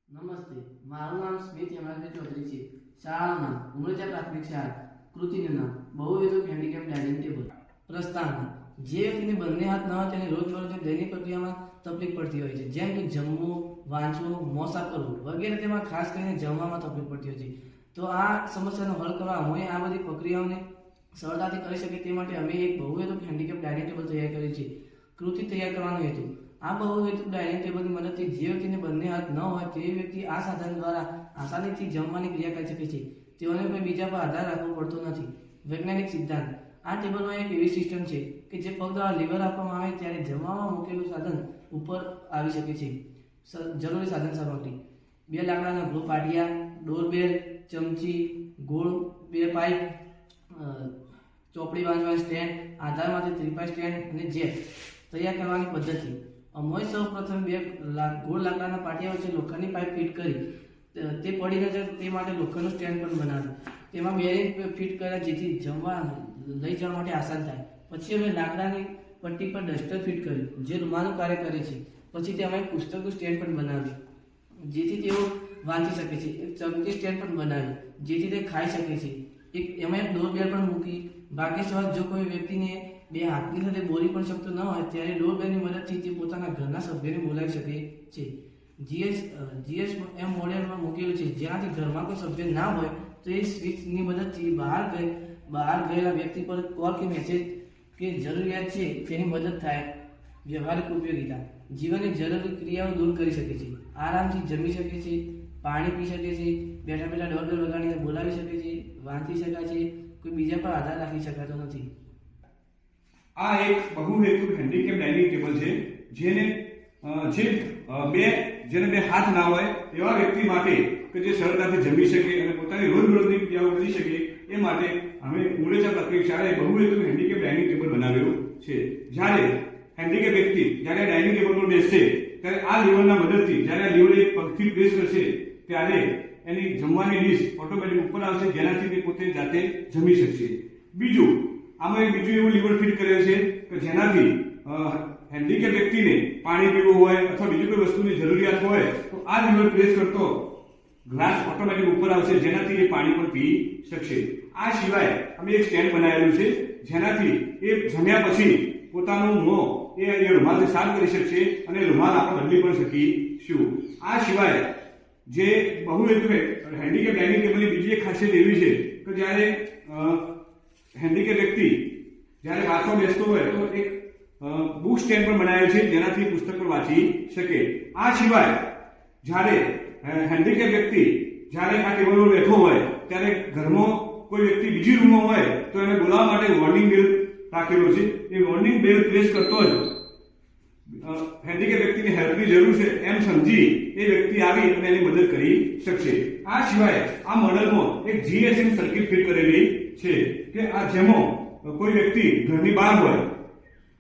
નમસ્તે, મારું નામ સ્મિત યમરાજ ચૌધરી છે. શાળાનું નામ ઉમરજા પ્રાથમિક શાળા. કૃતિનું નામ બહુહેતુક હેન્ડીકેપ ડાઇનિંગ ટેબલ. પ્રસ્તાવના: જે વ્યક્તિને બંને હાથ ન હોય તેને રોજબરોજની દૈનિક પ્રક્રિયામાં તકલીફ પડતી હોય છે, જેમ કે જમવું, વાંચવું, મોસા કરવું વગેરે. તેમાં ખાસ કરીને જમવામાં તકલીફ પડતી હોય છે. તો આ સમસ્યાનો હલ કરવા અમે આ બધી પ્રક્રિયાઓને સરળતાથી કરી શકીએ તે માટે અમે એક બહુહેતુક હેન્ડીકેપ ડાઇનિંગ ટેબલ તૈયાર કર્યું છે. કૃતિ તૈયાર કરવાનો હેતુ: આ બહુહેતુક ડાઇનિંગ ટેબલની મદદથી જે વ્યક્તિને બંને હાથ ન હોય તે વ્યક્તિ આ સાધન દ્વારા આસાનીથી જમવાની ક્રિયા કરી શકે છે. તેઓને કોઈ બીજા પર આધાર રાખવો પડતો નથી. વૈજ્ઞાનિક સિદ્ધાંત: આ ટેબલમાં એક એવી સિસ્ટમ છે કે જે પગ દ્વારા લીવર આપવામાં આવે ત્યારે જમવામાં મૂકેલું સાધન ઉપર આવી શકે છે. જરૂરી સાધન સામગ્રી: 2 લાકડાના ગૃહ પાટિયા, ડોરબેલ, ચમચી, ગોળ 2 પાઇપ, ચોપડી વાંચવા સ્ટેન્ડ, આધાર માટે ત્રિપાઈ સ્ટેન્ડ અને જેક. તૈયાર કરવાની પદ્ધતિ: અમે સૌપ્રથમ 2 ગોળ લાકડાના પાટિયા વચ્ચે લોખંડની પાઇપ ફિટ કરી તે પડી ન જાય તે માટે લોખંડનું સ્ટેન્ડ પણ બનાવ્યું. તેમાં બેરિંગ ફિટ કર્યા જેથી જમવા લઈ જવા માટે આસાન થાય. પછી અમે લાકડાની પટ્ટી પર ડસ્ટર ફિટ કર્યું જે રૂમાલનું કાર્ય કરે છે. પછી તે અમે પુસ્તકનું સ્ટેન્ડ પણ બનાવ્યું જેથી તેઓ વાંચી શકે છે. એક ચમચી સ્ટેન્ડ પણ બનાવ્યું જેથી તે ખાઈ શકે છે. એમાં એક ડોરબેલ પણ મૂકી. ભાગ્યવશ જો કોઈ વ્યક્તિને 2 હાથની સાથે બોલી પણ શકતો ન હોય ત્યારે ડોરબેલની મદદથી તે પોતાના ઘરના સભ્યને બોલાવી શકે છે. GSM મોડેલમાં મૂકેલું છે જેનાથી ઘરમાં કોઈ સભ્ય ના હોય તો એ સ્વિચની મદદથી બહાર ગયેલા વ્યક્તિ પર કોલ કે મેસેજ કે જરૂરિયાત છે તેની મદદ થાય. વ્યવહારિક ઉપયોગિતા: જીવનની જરૂરી ક્રિયાઓ દૂર કરી શકે છે. આરામથી જમી શકે છે, પાણી પી શકે છે, બેઠા બેઠા ડોરબેલ વગાડીને બોલાવી શકે છે, વાંચી શકાય છે, કોઈ બીજા પર આધાર રાખી શકાતો નથી. આ એક બહુહેતુક હેન્ડીકેપ ડાઇનિંગ ટેબલ છે જેને બે હાથ ના હોય એવા વ્યક્તિ માટે કે જે સરળતાથી જમી શકે અને પોતાની રોજબરોજની ક્રિયાઓ કરી શકે એ માટે અમે ઉમરજા પ્રાથમિક શાળાએ બહુહેતુક હેન્ડીકેપ ડાઇનિંગ ટેબલ બનાવેલું છે. જ્યારે હેન્ડીકેપ વ્યક્તિ જ્યારે ડાઇનિંગ ટેબલ પર બેસશે ત્યારે આ લીવરના મદદથી જ્યારે આ લીવર એક પગથી પ્રેસ કરશે ત્યારે એની જમવાની ડીશ ઓટોમેટિક ઉપર આવશે જેનાથી તે પોતે જાતે જમી શકશે. આમાં એક બીજું એવું લીવર ફિટ કરેલ છે કે જેનાથી હેન્ડીકેપ વ્યક્તિને પાણી પીવું હોય અથવા બીજી કોઈ વસ્તુની જરૂરિયાત હોય તો આ લીવર પ્રેસ કરતો ગ્લાસ ઓટોમેટિક ઉપર આવશે જેનાથી એ પાણી પણ પી શકશે. આ સિવાય અમે એક સ્ટેન્ડ બનાવેલું છે જેનાથી એ જમ્યા પછી પોતાનું મોં એ રૂમાલથી સાફ કરી શકશે અને રૂમાલ આપણે બદલી પણ શકીશું. આ સિવાય જે બહુહેતુક હેન્ડીકેપ ડાઇનિંગ ટેબલની બીજી એક ખાસિયત એવી છે કે જ્યારે હેન્ડીકેપ વ્યક્તિ જ્યારે વાંચવા બેસતો હોય તો એક બુક સ્ટેન્ડ પણ બનાવેલ છે જેનાથી પુસ્તક પણ વાંચી શકે. આ સિવાય જ્યારે હેન્ડીકેપ વ્યક્તિ જ્યારે આ ટેબલ પર બેઠો હોય ત્યારે ઘરમાં કોઈ વ્યક્તિ બીજી રૂમમાં હોય તો એને બોલાવવા માટે વોર્નિંગ બેલ રાખેલો છે. એ વોર્નિંગ બેલ પ્રેસ કરતો જ હેન્ડીકેપ વ્યક્તિને હેલ્પની જરૂર છે એમ સમજી એ વ્યક્તિ આવી અને એની મદદ કરી શકશે. આ સિવાય આ મોડેલમાં એક GSM સર્કિટ ફિટ કરેલી છે કે આ જેમાં કોઈ વ્યક્તિ ઘરની બહાર હોય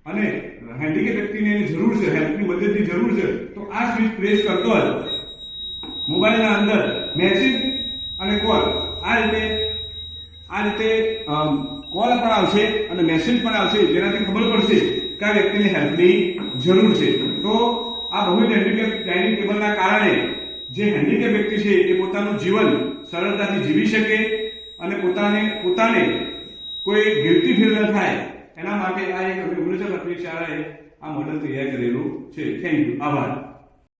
અને હેન્ડીકેપ વ્યક્તિને એની જરૂર છે, હેલ્પની મદદની જરૂર છે તો આ સ્વિચ પ્રેસ કરતો જ મોબાઈલના અંદર મેસેજ અને કોલ આ રીતે કોલ પણ આવશે અને મેસેજ પણ આવશે જેનાથી ખબર પડશે કે આ વ્યક્તિને હેલ્પની જરૂર છે. તો આ બહુવિધ હેન્ડીકેપ ડાઇનિંગ ટેબલના કારણે જે હેન્ડીકેપ વ્યક્તિ છે એ પોતાનું જીવન સરળતાથી જીવી શકે અને પોતાને કોઈ ગિલ્ટી ફીલ ન થાય એના માટે આ એક અમે ઉમરજા પ્રાથમિક શાળાએ આ મોડેલ તૈયાર કરેલું છે. Thank you. આભાર.